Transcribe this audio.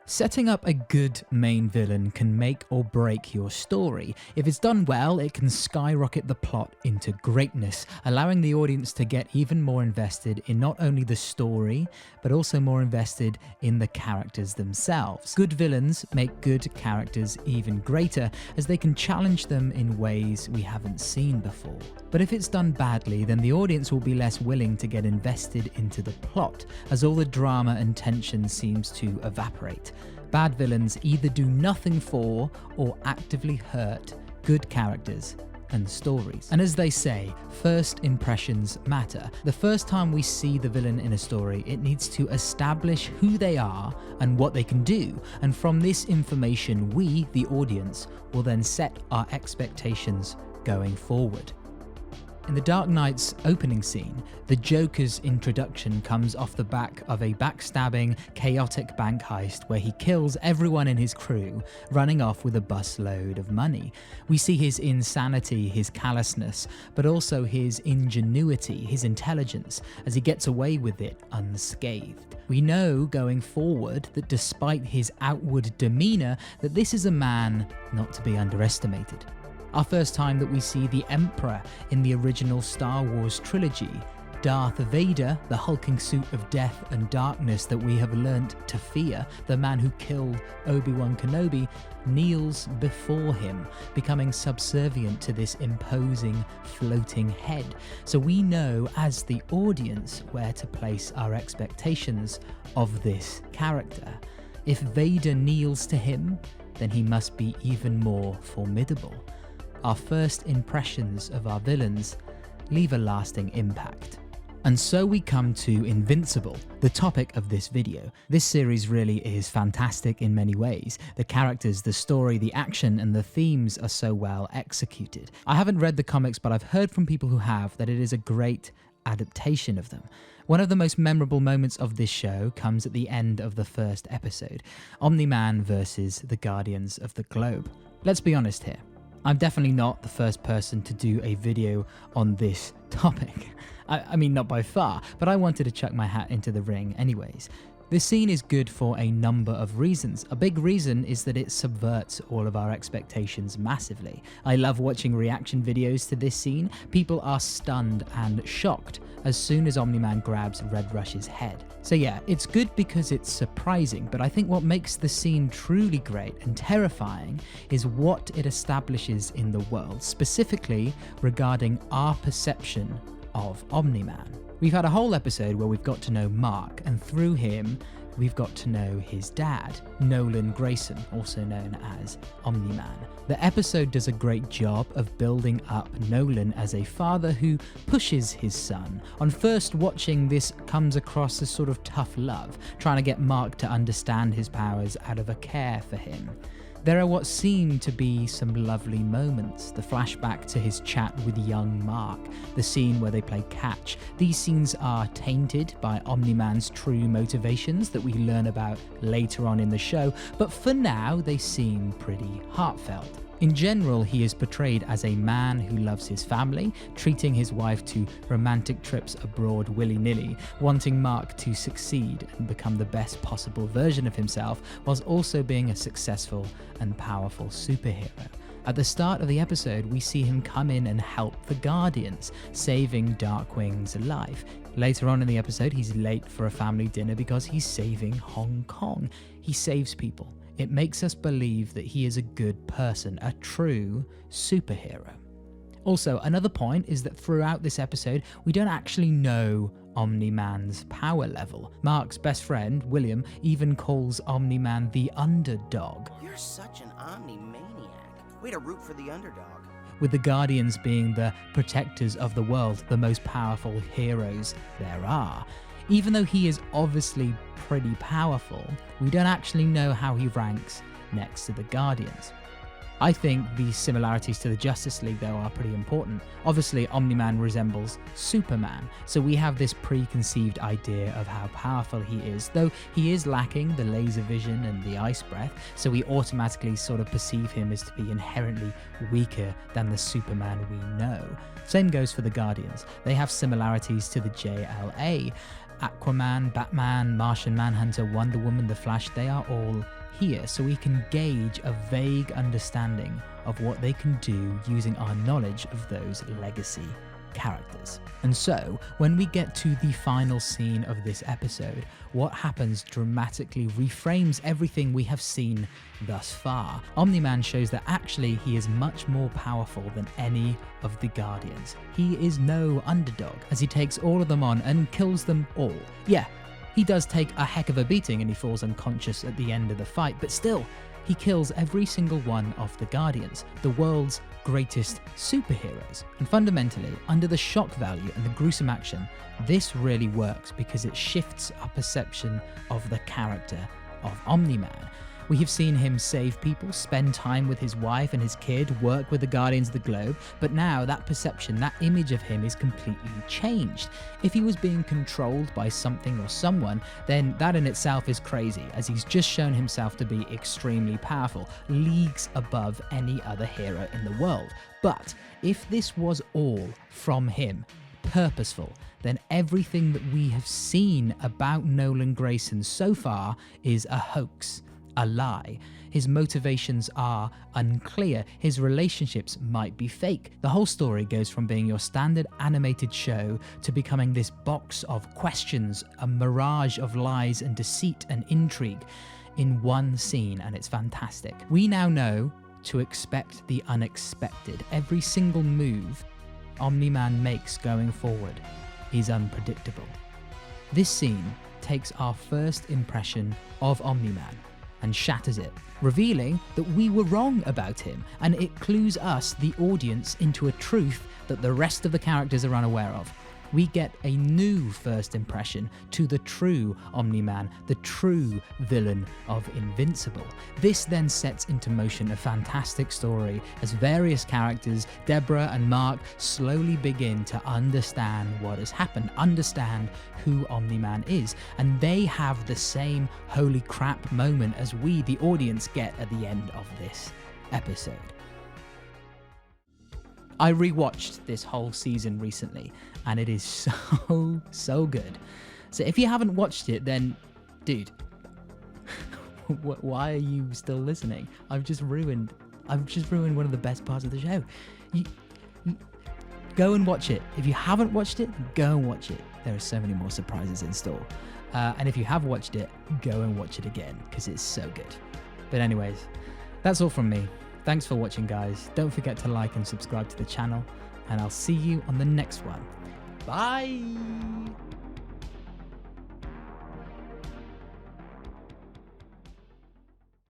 Setting up a good main villain can make or break your story. If it's done well, it can skyrocket the plot into greatness, allowing the audience to get even more invested in not only the story, but also more invested in the characters themselves. Good villains make good characters even greater, as they can challenge them in ways we haven't seen before. But if it's done badly, then the audience will be less willing to get invested into the plot, as all the drama and tension seems to evaporate. Bad villains either do nothing for or actively hurt good characters and stories. And as they say, first impressions matter. The first time we see the villain in a story, it needs to establish who they are and what they can do. And from this information, we, the audience, will then set our expectations going forward. In The Dark Knight's opening scene, the Joker's introduction comes off the back of a backstabbing, chaotic bank heist where he kills everyone in his crew, running off with a busload of money. We see his insanity, his callousness, but also his ingenuity, his intelligence, as he gets away with it unscathed. We know going forward that despite his outward demeanour, that this is a man not to be underestimated. Our first time that we see the Emperor in the original Star Wars trilogy, Darth Vader, the hulking suit of death and darkness that we have learnt to fear, the man who killed Obi-Wan Kenobi, kneels before him, becoming subservient to this imposing, floating head. So we know as the audience where to place our expectations of this character. If Vader kneels to him, then he must be even more formidable. Our first impressions of our villains leave a lasting impact. And so we come to Invincible, the topic of this video. This series really is fantastic in many ways. The characters, the story, the action, and the themes are so well executed. I haven't read the comics, but I've heard from people who have that it is a great adaptation of them. One of the most memorable moments of this show comes at the end of the first episode, Omni-man versus the Guardians of the Globe. Let's be honest here. I'm definitely not the first person to do a video on this topic. I mean, not by far, but I wanted to chuck my hat into the ring anyways. This scene is good for a number of reasons. A big reason is that it subverts all of our expectations massively. I love watching reaction videos to this scene. People are stunned and shocked as soon as Omni-man grabs Red Rush's head. So yeah, it's good because it's surprising, but I think what makes the scene truly great and terrifying is what it establishes in the world, specifically regarding our perception of Omni-man. We've had a whole episode where we've got to know Mark, and through him, we've got to know his dad, Nolan Grayson, also known as Omni-man. The episode does a great job of building up Nolan as a father who pushes his son. On first watching, this comes across as sort of tough love, trying to get Mark to understand his powers out of a care for him. There are what seem to be some lovely moments. The flashback to his chat with young Mark, the scene where they play catch. These scenes are tainted by Omni-man's true motivations that we learn about later on in the show, but for now they seem pretty heartfelt. In general, he is portrayed as a man who loves his family, treating his wife to romantic trips abroad willy-nilly, wanting Mark to succeed and become the best possible version of himself, whilst also being a successful and powerful superhero. At the start of the episode, we see him come in and help the Guardians, saving Darkwing's life. Later on in the episode, he's late for a family dinner because he's saving Hong Kong. He saves people. It makes us believe that he is a good person, a true superhero. Also, another point is that throughout this episode, we don't actually know Omni-man's power level. Mark's best friend, William, even calls Omni-man the underdog. You're such an Omni-maniac. Way to root for the underdog. With the Guardians being the protectors of the world, the most powerful heroes there are. Even though he is obviously pretty powerful, we don't actually know how he ranks next to the Guardians. I think the similarities to the Justice League, though, are pretty important. Obviously, Omni-man resembles Superman, so we have this preconceived idea of how powerful he is, though he is lacking the laser vision and the ice breath, so we automatically sort of perceive him as to be inherently weaker than the Superman we know. Same goes for the Guardians. They have similarities to the JLA, Aquaman, Batman, Martian Manhunter, Wonder Woman, The Flash, they are all here so we can gauge a vague understanding of what they can do using our knowledge of those legacy characters. And so, when we get to the final scene of this episode, what happens dramatically reframes everything we have seen thus far. Omni-Man shows that actually he is much more powerful than any of the Guardians. He is no underdog, as he takes all of them on and kills them all. Yeah, he does take a heck of a beating and he falls unconscious at the end of the fight, but still, he kills every single one of the Guardians, the world's greatest superheroes. And fundamentally, under the shock value and the gruesome action, this really works because it shifts our perception of the character of Omni-Man. We have seen him save people, spend time with his wife and his kid, work with the Guardians of the Globe, but now that perception, that image of him is completely changed. If he was being controlled by something or someone, then that in itself is crazy, as he's just shown himself to be extremely powerful, leagues above any other hero in the world. But if this was all from him, purposeful, then everything that we have seen about Nolan Grayson so far is a hoax. A lie. His motivations are unclear. His relationships might be fake. The whole story goes from being your standard animated show to becoming this box of questions, a mirage of lies and deceit and intrigue in one scene, and it's fantastic. We now know to expect the unexpected. Every single move Omni-Man makes going forward is unpredictable. This scene takes our first impression of Omni-Man and shatters it, revealing that we were wrong about him, and it clues us, the audience, into a truth that the rest of the characters are unaware of. We get a new first impression to the true Omni-Man, the true villain of Invincible. This then sets into motion a fantastic story as various characters, Deborah and Mark, slowly begin to understand what has happened, understand who Omni-Man is, and they have the same holy crap moment as we, the audience, get at the end of this episode. I rewatched this whole season recently, and it is so good. So if you haven't watched it, then dude, why are you still listening? I've just ruined one of the best parts of the show. You go and watch it. If you haven't watched it, go and watch it. There are so many more surprises in store. And if you have watched it, go and watch it again, because it's so good. But anyways, that's all from me. Thanks for watching, guys. Don't forget to like and subscribe to the channel, and I'll see you on the next one. Bye!